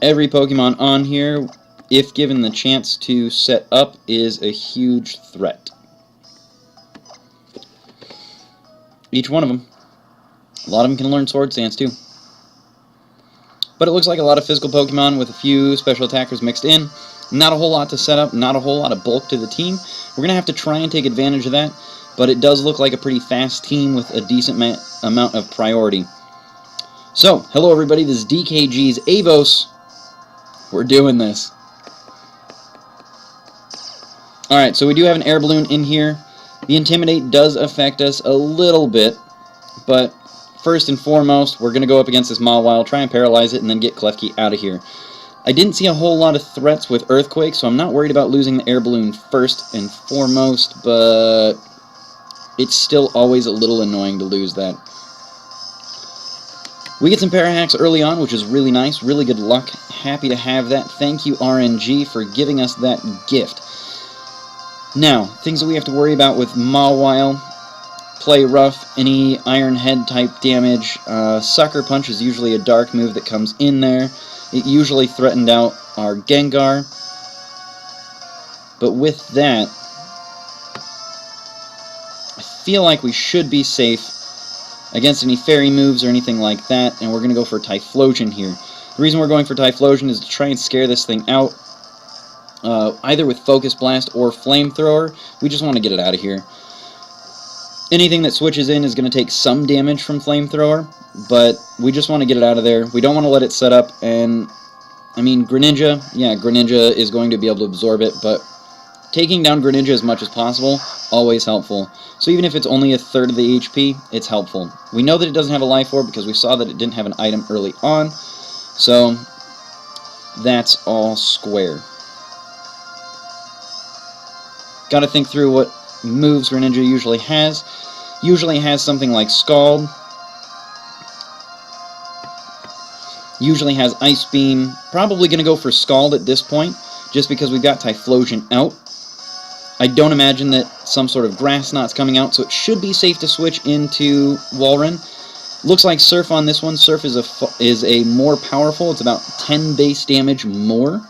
Every Pokemon on here, if given the chance to set up, is a huge threat. Each one of them. A lot of them can learn Sword Stance too. But it looks like a lot of physical Pokemon with a few special attackers mixed in. Not a whole lot to set up, not a whole lot of bulk to the team. We're going to have to try and take advantage of that, but it does look like a pretty fast team with a decent amount of priority. So, hello everybody, this is DKG's Avos. We're doing this. Alright, so we do have an air balloon in here. The Intimidate does affect us a little bit, but first and foremost, we're going to go up against this Mawile, try and paralyze it, and then get Klefki out of here. I didn't see a whole lot of threats with Earthquake, so I'm not worried about losing the air balloon first and foremost, but it's still always a little annoying to lose that. We get some Parahacks early on, which is really nice, really good luck. Happy to have that. Thank you, RNG, for giving us that gift. Now, things that we have to worry about with Mawile. Play rough, any Iron Head type damage. Sucker Punch is usually a dark move that comes in there. It usually threatened out our Gengar. But with that, I feel like we should be safe against any fairy moves or anything like that, and we're going to go for Typhlosion here. The reason we're going for Typhlosion is to try and scare this thing out, either with Focus Blast or Flamethrower. We just want to get it out of here. Anything that switches in is going to take some damage from Flamethrower, but we just want to get it out of there. We don't want to let it set up, and, I mean, Greninja, yeah, Greninja is going to be able to absorb it, but taking down Greninja as much as possible, always helpful. So even if it's only a third of the HP, it's helpful. We know that it doesn't have a Life Orb because we saw that it didn't have an item early on, so that's all square. Gotta think through what moves Greninja usually has. Usually has something like Scald. Usually has Ice Beam. Probably going to go for Scald at this point, just because we've got Typhlosion out. I don't imagine that some sort of Grass Knot's coming out, so it should be safe to switch into Walrein. Looks like Surf on this one. Surf is a more powerful. It's about 10 base damage more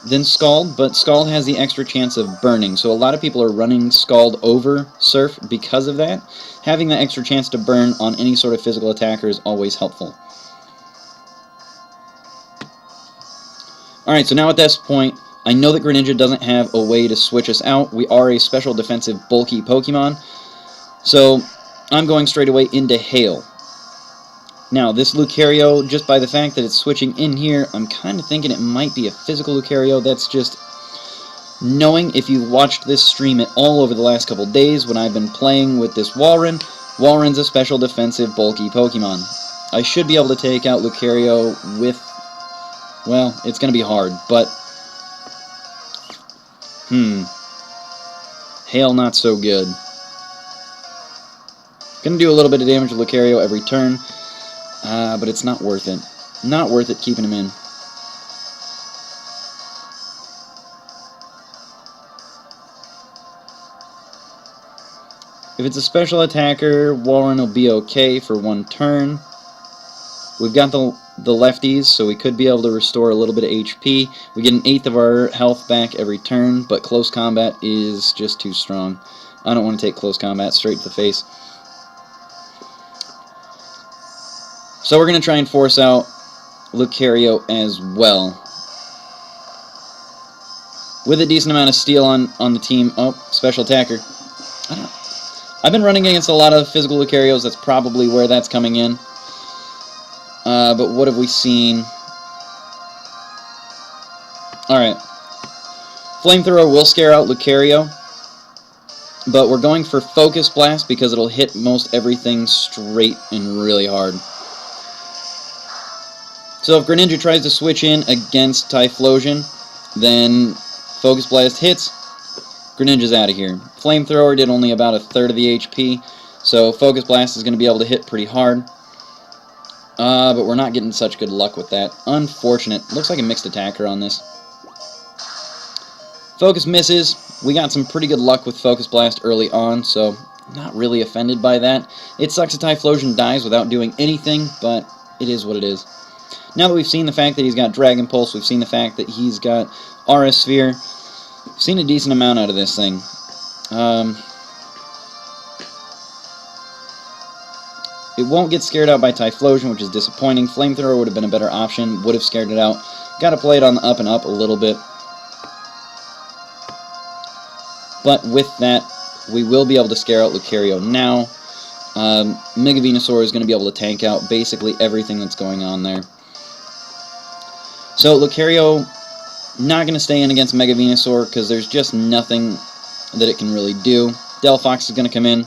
than Scald, but Scald has the extra chance of burning, so a lot of people are running Scald over Surf because of that. Having that extra chance to burn on any sort of physical attacker is always helpful. Alright, so now at this point, I know that Greninja doesn't have a way to switch us out. We are a special defensive bulky Pokemon, so I'm going straight away into Hail. Now, this Lucario, just by the fact that it's switching in here, I'm kind of thinking it might be a physical Lucario. That's just knowing if you've watched this stream at all over the last couple days when I've been playing with this Walrein. Walrein's a special defensive bulky Pokemon. I should be able to take out Lucario with, well, it's going to be hard, but Hail not so good. Going to do a little bit of damage to Lucario every turn. But it's not worth it. Not worth it keeping him in. If it's a special attacker, Walrein will be okay for one turn. We've got the lefties, so we could be able to restore a little bit of HP. We get 1/8 of our health back every turn, but close combat is just too strong. I don't want to take close combat straight to the face. So we're going to try and force out Lucario as well. With a decent amount of steel on the team. Oh, special attacker. I've been running against a lot of physical Lucarios. That's probably where that's coming in. But what have we seen? Alright. Flamethrower will scare out Lucario. But we're going for Focus Blast because it'll hit most everything straight and really hard. So if Greninja tries to switch in against Typhlosion, then Focus Blast hits, Greninja's out of here. Flamethrower did only about 1/3 of the HP, so Focus Blast is going to be able to hit pretty hard. But we're not getting such good luck with that. Unfortunate. Looks like a mixed attacker on this. Focus misses. We got some pretty good luck with Focus Blast early on, so not really offended by that. It sucks that Typhlosion dies without doing anything, but it is what it is. Now that we've seen the fact that he's got Dragon Pulse, we've seen the fact that he's got Aura Sphere, we've seen a decent amount out of this thing. It won't get scared out by Typhlosion, which is disappointing. Flamethrower would have been a better option, would have scared it out. Got to play it on the up and up a little bit. But with that, we will be able to scare out Lucario now. Mega Venusaur is going to be able to tank out basically everything that's going on there. So Lucario not going to stay in against Mega Venusaur because there's just nothing that it can really do. Delphox is going to come in.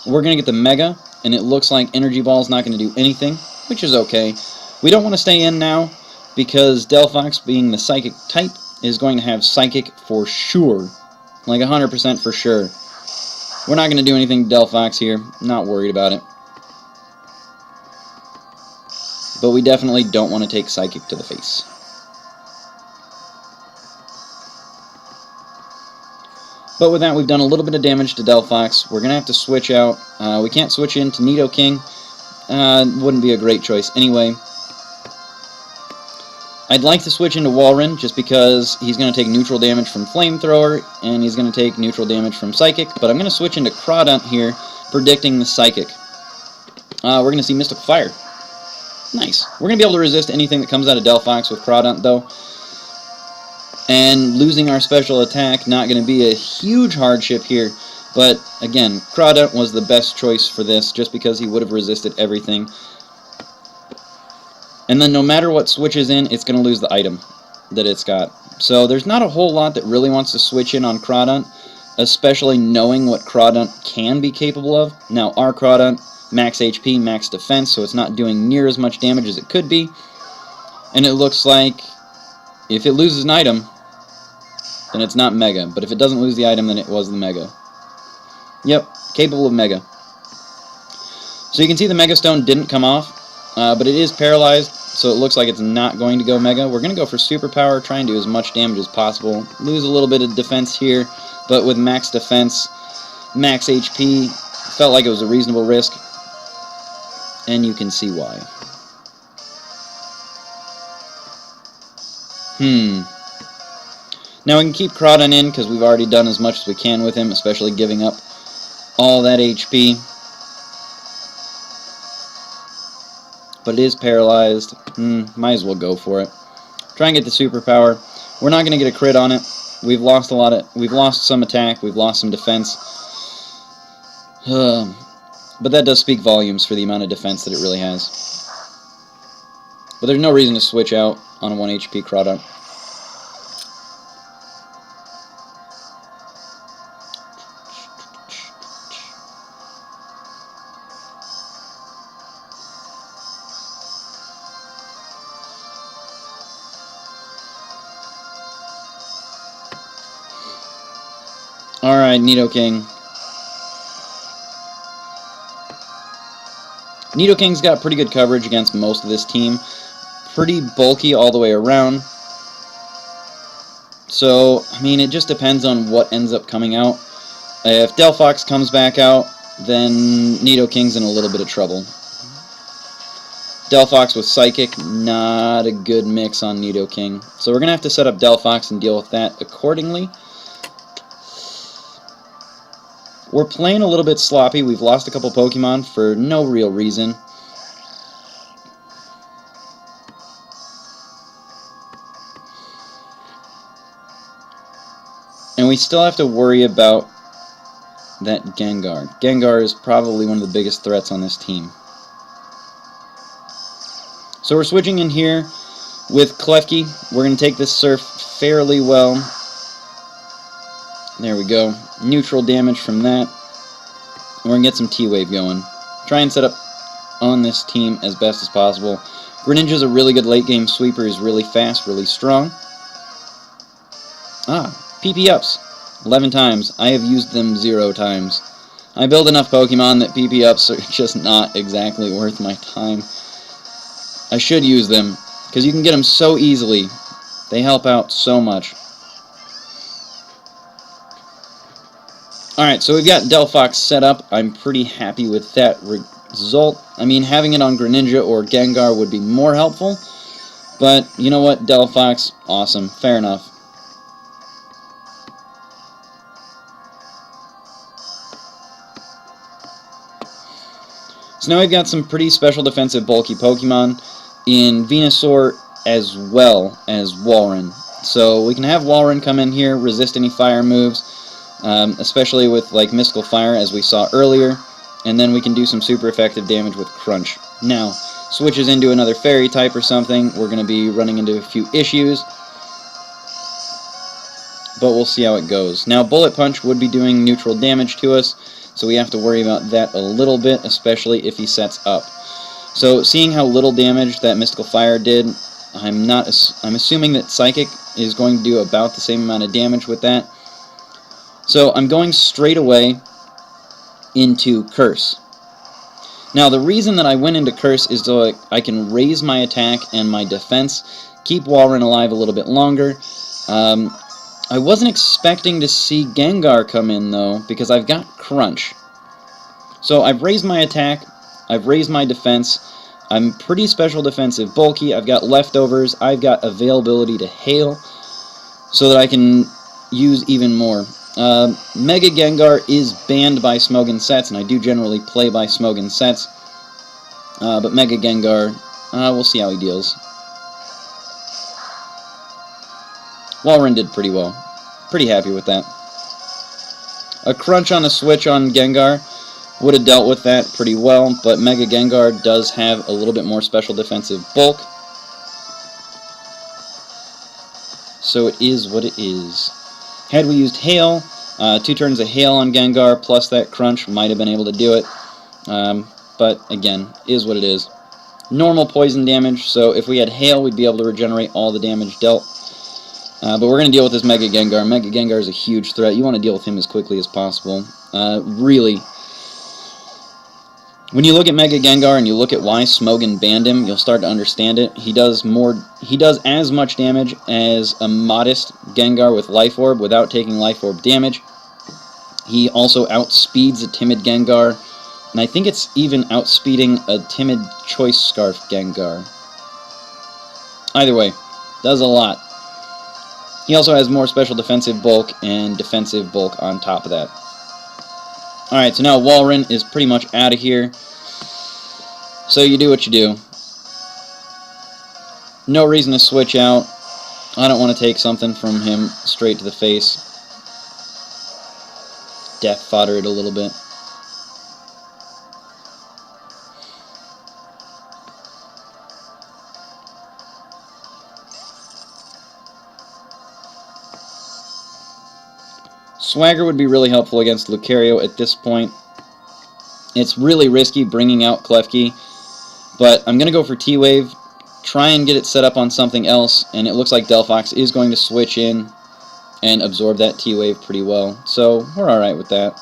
We're going to get the Mega, and it looks like Energy Ball is not going to do anything, which is okay. We don't want to stay in now because Delphox, being the Psychic type, is going to have Psychic for sure. Like 100% for sure. We're not going to do anything to Delphox here. Not worried about it. But we definitely don't want to take Psychic to the face. But with that, we've done a little bit of damage to Delphox. We're going to have to switch out. We can't switch into Nidoking. Wouldn't be a great choice anyway. I'd like to switch into Walrein just because he's going to take neutral damage from Flamethrower and he's going to take neutral damage from Psychic, but I'm going to switch into Crawdaunt here, predicting the Psychic. We're going to see Mystical Fire. Nice. We're going to be able to resist anything that comes out of Delphox with Crawdaunt, though. And losing our special attack, not going to be a huge hardship here, but again, Crawdaunt was the best choice for this just because he would have resisted everything. And then no matter what switches in, it's going to lose the item that it's got. So there's not a whole lot that really wants to switch in on Crawdaunt, especially knowing what Crawdaunt can be capable of. Now, our Crawdaunt, max HP, max defense, so it's not doing near as much damage as it could be. And it looks like if it loses an item, then it's not Mega. But if it doesn't lose the item, then it was the Mega. Yep, capable of Mega. So you can see the Mega Stone didn't come off. But it is paralyzed, so it looks like it's not going to go Mega. We're going to go for Superpower, try and do as much damage as possible. Lose a little bit of defense here, but with max defense, max HP, felt like it was a reasonable risk. And you can see why. Now we can keep Crawdaunt in, because we've already done as much as we can with him, especially giving up all that HP. But it is paralyzed. Might as well go for it. Try and get the superpower. We're not going to get a crit on it. We've lost some attack. We've lost some defense. But that does speak volumes for the amount of defense that it really has. But there's no reason to switch out on a 1 HP Crawdaunt. Alright, Nidoking. Nidoking's got pretty good coverage against most of this team. Pretty bulky all the way around. So, I mean, it just depends on what ends up coming out. If Delphox comes back out, then Nidoking's in a little bit of trouble. Delphox with Psychic, not a good mix on Nidoking. So we're going to have to set up Delphox and deal with that accordingly. We're playing a little bit sloppy. We've lost a couple Pokemon for no real reason. And we still have to worry about that Gengar. Gengar is probably one of the biggest threats on this team. So we're switching in here with Klefki. We're going to take this Surf fairly well. There we go. Neutral damage from that. We're going to get some T-Wave going. Try and set up on this team as best as possible. Greninja's a really good late game sweeper. He's really fast, really strong. PP ups. 11 times. I have used them 0 times. I build enough Pokemon that PP ups are just not exactly worth my time. I should use them, because you can get them so easily. They help out so much. Alright, so we've got Delphox set up. I'm pretty happy with that result. I mean, having it on Greninja or Gengar would be more helpful, But, you know what, Delphox, awesome, fair enough. So now we've got some pretty special defensive bulky Pokemon in Venusaur as well as Walrein. So we can have Walrein come in here, resist any fire moves, especially with like Mystical Fire as we saw earlier, and then we can do some super effective damage with Crunch. Now, switches into another Fairy type or something, we're going to be running into a few issues, but we'll see how it goes. Now, Bullet Punch would be doing neutral damage to us, so we have to worry about that a little bit, especially if he sets up. So, seeing how little damage that Mystical Fire did, I'm assuming that Psychic is going to do about the same amount of damage with that. So, I'm going straight away into Curse. Now, the reason that I went into Curse is so I can raise my attack and my defense, keep Walrein alive a little bit longer. I wasn't expecting to see Gengar come in, though, because I've got Crunch. So I've raised my attack, I've raised my defense, I'm pretty special defensive bulky, I've got leftovers, I've got availability to Hail, so that I can use even more. Mega Gengar is banned by Smogon sets, and I do generally play by Smogon sets, but Mega Gengar, we'll see how he deals. Walrein did pretty well. Pretty happy with that. A Crunch on a switch on Gengar would have dealt with that pretty well, but Mega Gengar does have a little bit more special defensive bulk. So it is what it is. Had we used Hail, 2 turns of Hail on Gengar plus that Crunch might have been able to do it. But again, is what it is. Normal poison damage, so if we had Hail, we'd be able to regenerate all the damage dealt. But we're going to deal with this Mega Gengar. Mega Gengar is a huge threat. You want to deal with him as quickly as possible. Really. When you look at Mega Gengar and you look at why Smogon banned him, you'll start to understand it. He does as much damage as a modest Gengar with Life Orb without taking Life Orb damage. He also outspeeds a timid Gengar, and I think it's even outspeeding a timid Choice Scarf Gengar. Either way, does a lot. He also has more special defensive bulk and defensive bulk on top of that. Alright, so now Walrein is pretty much out of here. So you do what you do. No reason to switch out. I don't want to take something from him straight to the face. Death fodder it a little bit. Swagger would be really helpful against Lucario at this point. It's really risky bringing out Klefki, but I'm going to go for T-Wave, try and get it set up on something else, and it looks like Delphox is going to switch in and absorb that T-Wave pretty well, so we're alright with that.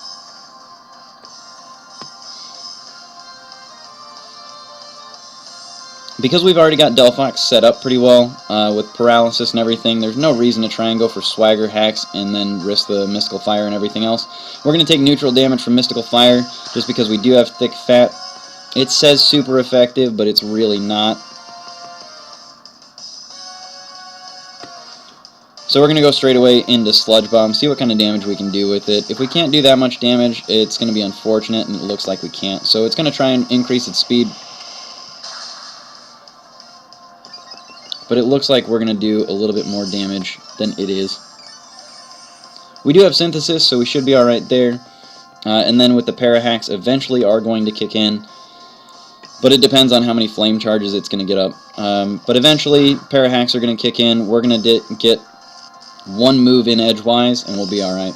Because we've already got Delphox set up pretty well, with paralysis and everything, there's no reason to try and go for Swagger hacks and then risk the Mystical Fire and everything else. We're going to take neutral damage from Mystical Fire, just because we do have thick fat. It says super effective, but it's really not. So we're going to go straight away into Sludge Bomb, see what kind of damage we can do with it. If we can't do that much damage, it's going to be unfortunate, and it looks like we can't. So it's going to try and increase its speed. But it looks like we're going to do a little bit more damage than it is. We do have Synthesis, so we should be alright there. And then with the Para-Hacks, eventually are going to kick in. But it depends on how many Flame Charges it's going to get up. But eventually, Para-Hacks are going to kick in. We're going to get one move in edgewise, and we'll be alright.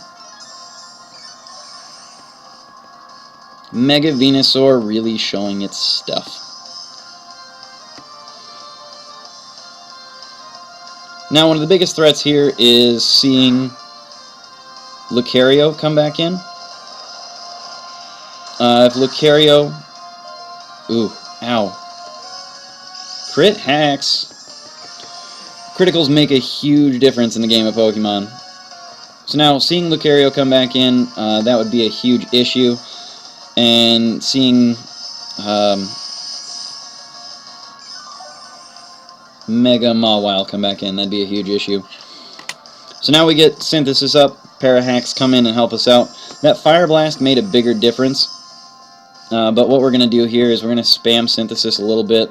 Mega Venusaur really showing its stuff. Now, one of the biggest threats here is seeing Lucario come back in. If Lucario... Ooh, ow. Crit hacks. Criticals make a huge difference in the game of Pokemon. So now, seeing Lucario come back in, that would be a huge issue. And seeing... Mega Mawile come back in. That'd be a huge issue. So now we get Synthesis up. Parahacks come in and help us out. That Fire Blast made a bigger difference. But what we're going to do here is we're going to spam Synthesis a little bit.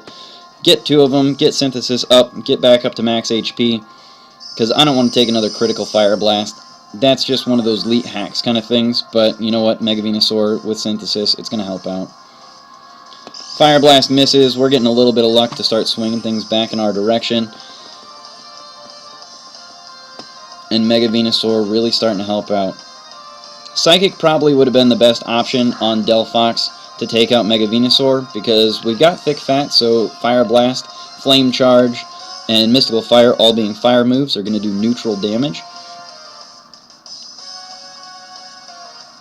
Get 2 of them, get Synthesis up, get back up to max HP. Because I don't want to take another critical Fire Blast. That's just one of those elite hacks kind of things. But you know what? Mega Venusaur with Synthesis, it's going to help out. Fire Blast misses. We're getting a little bit of luck to start swinging things back in our direction. And Mega Venusaur really starting to help out. Psychic probably would have been the best option on Delphox to take out Mega Venusaur, because we've got Thick Fat, so Fire Blast, Flame Charge, and Mystical Fire, all being fire moves, are going to do neutral damage.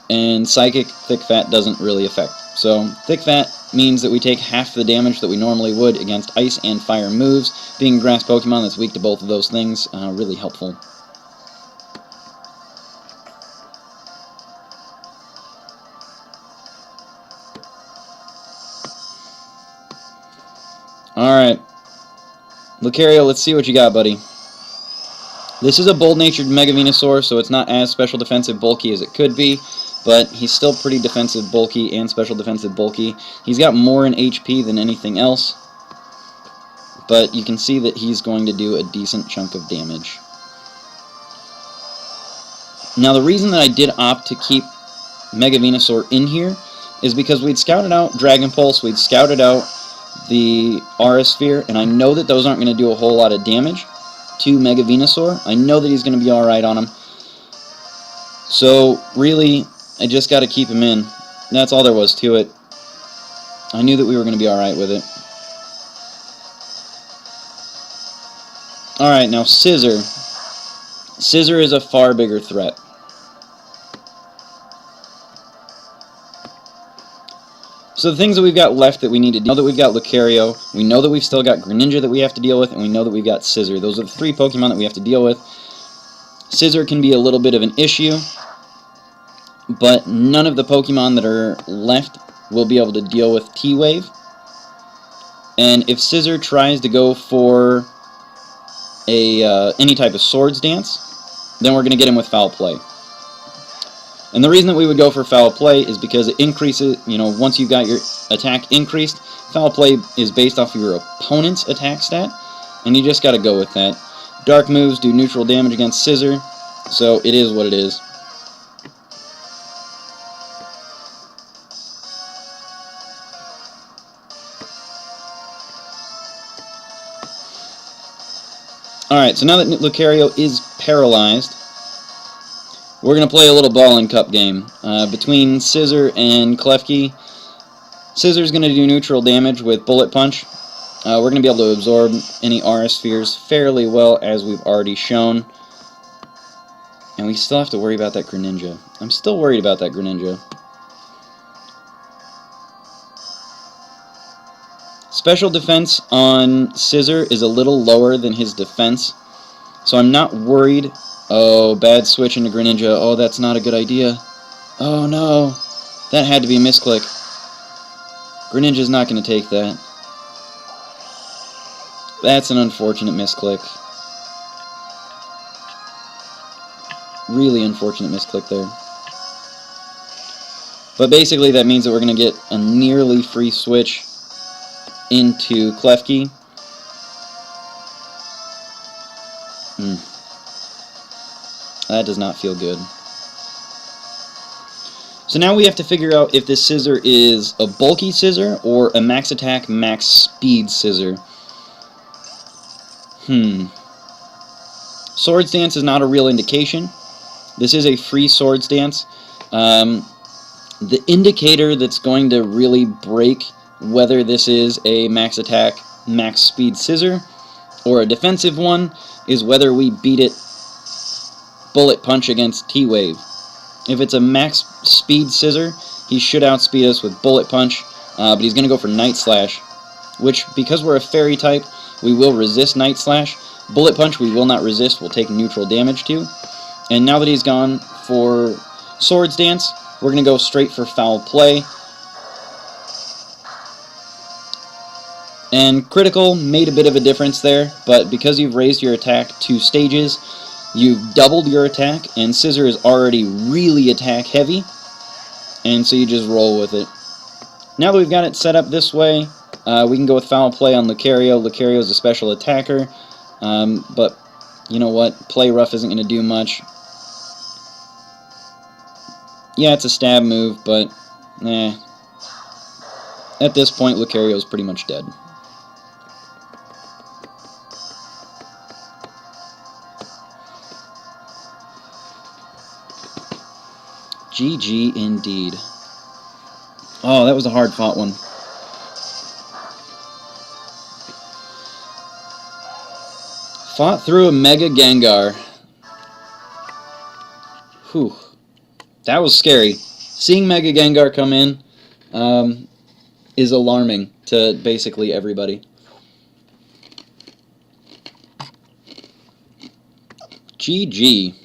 And Psychic, Thick Fat doesn't really affect. So Thick Fat means that we take half the damage that we normally would against Ice and Fire moves. Being a Grass Pokemon that's weak to both of those things, really helpful. Alright, Lucario, let's see what you got, buddy. This is a bold-natured Mega Venusaur, so it's not as special defensive bulky as it could be, but he's still pretty defensive bulky and special defensive bulky. He's got more in HP than anything else, but you can see that he's going to do a decent chunk of damage. Now, the reason that I did opt to keep Mega Venusaur in here is because we'd scouted out Dragon Pulse, we'd scouted out the Aura Sphere, and I know that those aren't going to do a whole lot of damage to Mega Venusaur. I know that he's going to be alright on him. So, really, I just got to keep him in. That's all there was to it. I knew that we were going to be alright with it. Alright, now Scissor. Scissor is a far bigger threat. So the things that we've got left that we need to know that we've got Lucario, we know that we've still got Greninja that we have to deal with, and we know that we've got Scissor. Those are the 3 Pokemon that we have to deal with. Scissor can be a little bit of an issue, but none of the Pokemon that are left will be able to deal with T-Wave. And if Scissor tries to go for any type of Swords Dance, then we're going to get him with Foul Play. And the reason that we would go for Foul Play is because it increases, once you've got your attack increased, Foul Play is based off of your opponent's attack stat, and you just got to go with that. Dark moves do neutral damage against Scissor, so it is what it is. Alright, so now that Lucario is paralyzed, we're going to play a little ball and cup game. Between Scissor and Klefki, Scissor's going to do neutral damage with Bullet Punch. We're going to be able to absorb any Aura Spheres fairly well, as we've already shown. And we still have to worry about that Greninja. I'm still worried about that Greninja. Special defense on Scissor is a little lower than his defense, so I'm not worried. Oh, bad switch into Greninja. Oh, that's not a good idea. Oh, no. That had to be a misclick. Greninja's not going to take that. That's an unfortunate misclick. Really unfortunate misclick there. But basically that means that we're going to get a nearly free switch into Klefki. That does not feel good. So now we have to figure out if this Scissor is a bulky Scissor or a max attack, max speed Scissor. Swords Dance is not a real indication. This is a free Swords Dance. The indicator that's going to really break whether this is a max attack, max speed Scissor or a defensive one is whether we beat it Bullet Punch against T-Wave. If it's a max speed Scissor, he should outspeed us with Bullet Punch, but he's going to go for Night Slash, which, because we're a Fairy type, we will resist Night Slash. Bullet Punch we will not resist, we'll take neutral damage to. And now that he's gone for Swords Dance, we're going to go straight for Foul Play. And critical made a bit of a difference there, but because you've raised your attack 2 stages, you've doubled your attack, and Scissor is already really attack heavy, and so you just roll with it. Now that we've got it set up this way, we can go with Foul Play on Lucario. Lucario's a special attacker, but you know what? Play Rough isn't going to do much. Yeah, it's a stab move, but at this point, Lucario's pretty much dead. GG indeed. Oh, that was a hard-fought one. Fought through a Mega Gengar. Whew. That was scary. Seeing Mega Gengar come in is alarming to basically everybody. GG.